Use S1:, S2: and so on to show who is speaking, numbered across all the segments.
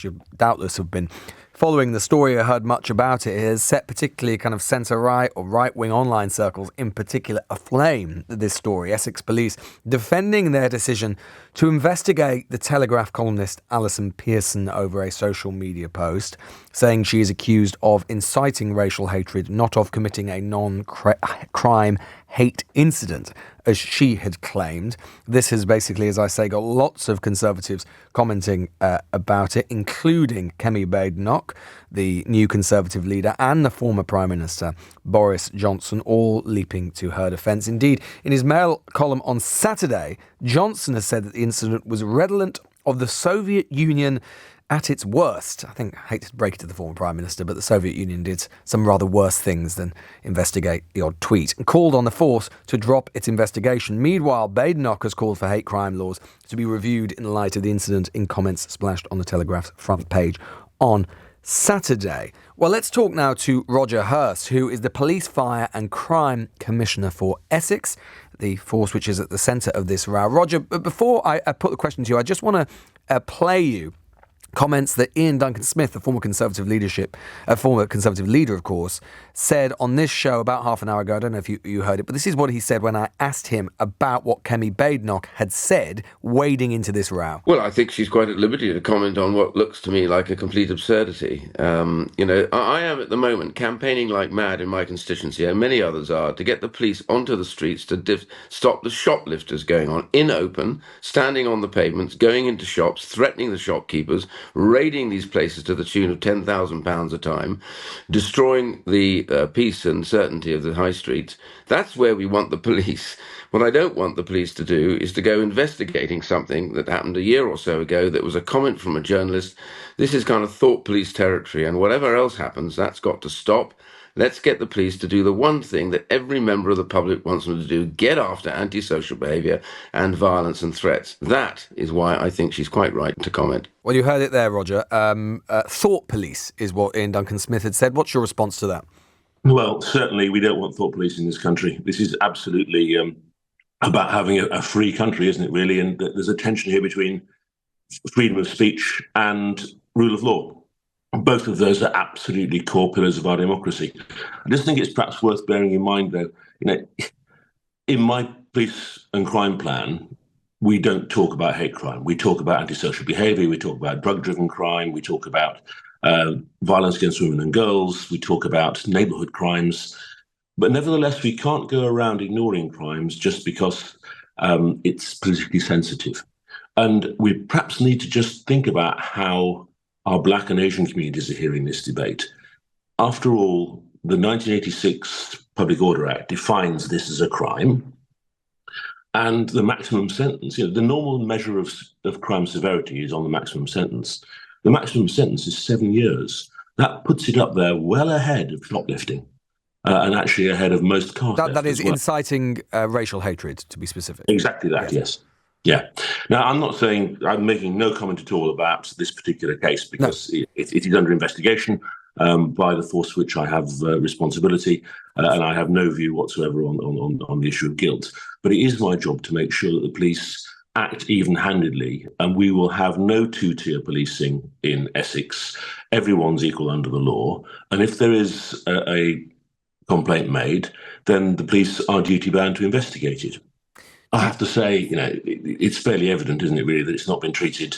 S1: You doubtless have been following the story or heard much about it. It has set particularly kind of centre-right or right-wing online circles in particular aflame, this story. Essex Police defending their decision to investigate the Telegraph columnist Ms Pearson over a social media post, saying she is accused of inciting racial hatred, not of committing a non-crime hate incident, as she had claimed. This has basically, as I say, got lots of Conservatives commenting about it, including Kemi Badenoch, the new Conservative leader, and the former Prime Minister, Boris Johnson, all leaping to her defence. Indeed, in his Mail column on Saturday, Johnson has said that the incident was redolent of the Soviet Union at its worst. I hate to break it to the former Prime Minister, but the Soviet Union did some rather worse things than investigate the odd tweet, and called on the force to drop its investigation. Meanwhile, Badenoch has called for hate crime laws to be reviewed in light of the incident in comments splashed on the Telegraph's front page on Saturday. Well, let's talk now to Roger Hurst, who is the Police, Fire and Crime Commissioner for Essex, the force which is at the centre of this row. Roger, before I put the question to you, I just want to play you comments that Ian Duncan Smith, the former Conservative leader, of course, said on this show about half an hour ago. I don't know if you heard it, but this is what he said when I asked him about what Kemi Badenoch had said wading into this row.
S2: Well, I think she's quite at liberty to comment on what looks to me like a complete absurdity. I am at the moment campaigning like mad in my constituency, and many others are, to get the police onto the streets to stop the shoplifters going on in open, standing on the pavements, going into shops, threatening the shopkeepers, raiding these places to the tune of £10,000 a time, destroying the peace and certainty of the high streets. That's where we want the police. What I don't want the police to do is to go investigating something that happened a year or so ago that was a comment from a journalist. This is kind of thought police territory, and whatever else happens, that's got to stop. Let's get the police to do the one thing that every member of the public wants them to do: get after antisocial behaviour and violence and threats. That is why I think she's quite right to comment.
S1: Well, you heard it there, Roger. Thought police is what Ian Duncan Smith had said. What's your response to that?
S3: Well, certainly we don't want thought police in this country. This is absolutely about having a free country, isn't it, really? And there's a tension here between freedom of speech and rule of law. Both of those are absolutely core pillars of our democracy. I just think it's perhaps worth bearing in mind, though, in my police and crime plan, we don't talk about hate crime. We talk about antisocial behaviour. We talk about drug-driven crime. We talk about violence against women and girls. We talk about neighbourhood crimes. But nevertheless, we can't go around ignoring crimes just because it's politically sensitive. And we perhaps need to just think about how our Black and Asian communities are hearing this debate. After all, the 1986 Public Order Act defines this as a crime, and the maximum sentence, the normal measure of crime severity is on the maximum sentence. The maximum sentence is 7 years. That puts it up there well ahead of shoplifting, and actually ahead of most car theft.
S1: That is inciting racial hatred, to be specific.
S3: Exactly that, yes. Yeah. Now, I'm making no comment at all about this particular case, because it is under investigation by the force which I have responsibility, and I have no view whatsoever on the issue of guilt. But it is my job to make sure that the police act even-handedly, and we will have no two-tier policing in Essex. Everyone's equal under the law, and if there is a complaint made, then the police are duty-bound to investigate it. I have to say, it's fairly evident, isn't it, really, that it's not been treated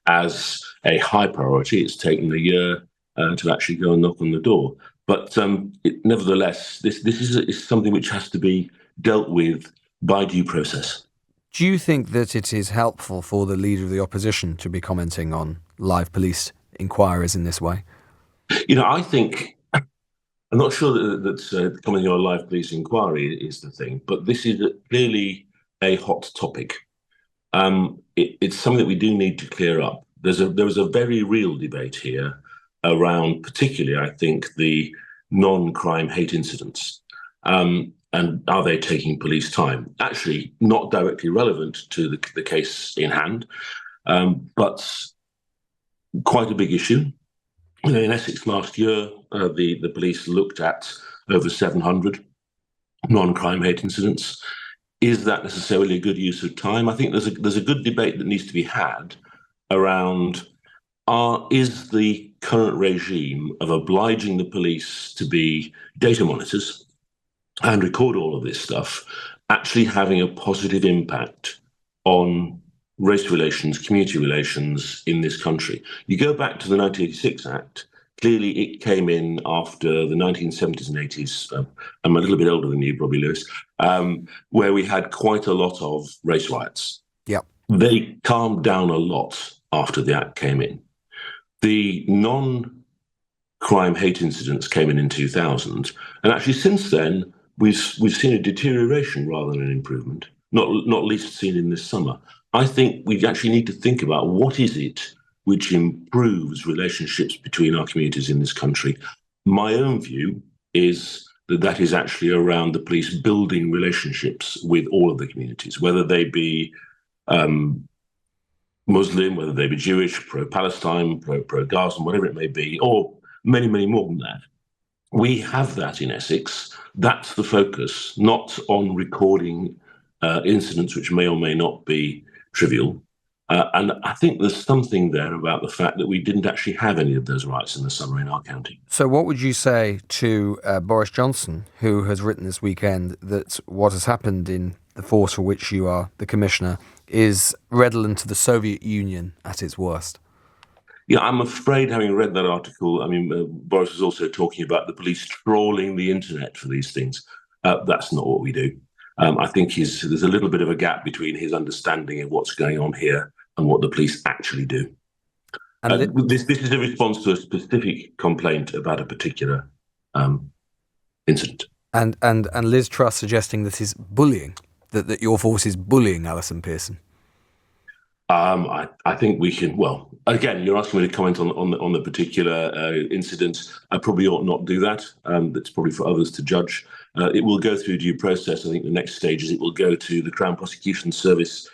S3: as a high priority. It's taken a year to actually go and knock on the door. But nevertheless, this is something which has to be dealt with by due process.
S1: Do you think that it is helpful for the Leader of the Opposition to be commenting on live police inquiries in this way?
S3: I think, I'm not sure that commenting on a live police inquiry is the thing, but this is clearly a hot topic. It's something that we do need to clear up. There was a very real debate here around, particularly, I think, the non-crime hate incidents. And are they taking police time? Actually, not directly relevant to the case in hand, but quite a big issue. In Essex last year, the police looked at over 700 non-crime hate incidents. Is that necessarily a good use of time? I think there's a good debate that needs to be had around is the current regime of obliging the police to be data monitors and record all of this stuff actually having a positive impact on race relations, community relations in this country? You go back to the 1986 Act, clearly it came in after the 1970s and 80s. I'm a little bit older than you, probably, Lewis, where we had quite a lot of race riots.
S1: Yep.
S3: They calmed down a lot after the Act came in. The non-crime hate incidents came in 2000, and actually since then we've seen a deterioration rather than an improvement. Not least seen in this summer. I think we actually need to think about what is it which improves relationships between our communities in this country. My own view is that is actually around the police building relationships with all of the communities, whether they be Muslim, whether they be Jewish, pro-Palestine, pro-Gaza, whatever it may be, or many, many more than that. We have that in Essex. That's the focus, not on recording incidents which may or may not be trivial. And I think there's something there about the fact that we didn't actually have any of those rights in the summer in our county.
S1: So what would you say to Boris Johnson, who has written this weekend that what has happened in the force for which you are the commissioner is redolent to the Soviet Union at its worst?
S3: Yeah, I'm afraid, having read that article, Boris was also talking about the police trawling the internet for these things. That's not what we do. I think there's a little bit of a gap between his understanding of what's going on here and what the police actually do. And this is a response to a specific complaint about a particular incident.
S1: And Liz Truss suggesting that is bullying, that your force is bullying Alison Pearson.
S3: I think we can. Well, again, you're asking me to comment on the particular incident. I probably ought not do that. That's probably for others to judge. It will go through due process. I think the next stage is it will go to the Crown Prosecution Service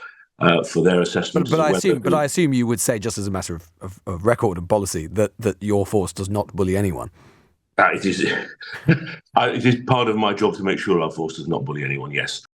S3: for their assessment.
S1: But I assume you would say, just as a matter of record and policy, that your force does not bully anyone.
S3: It is part of my job to make sure our force does not bully anyone. Yes.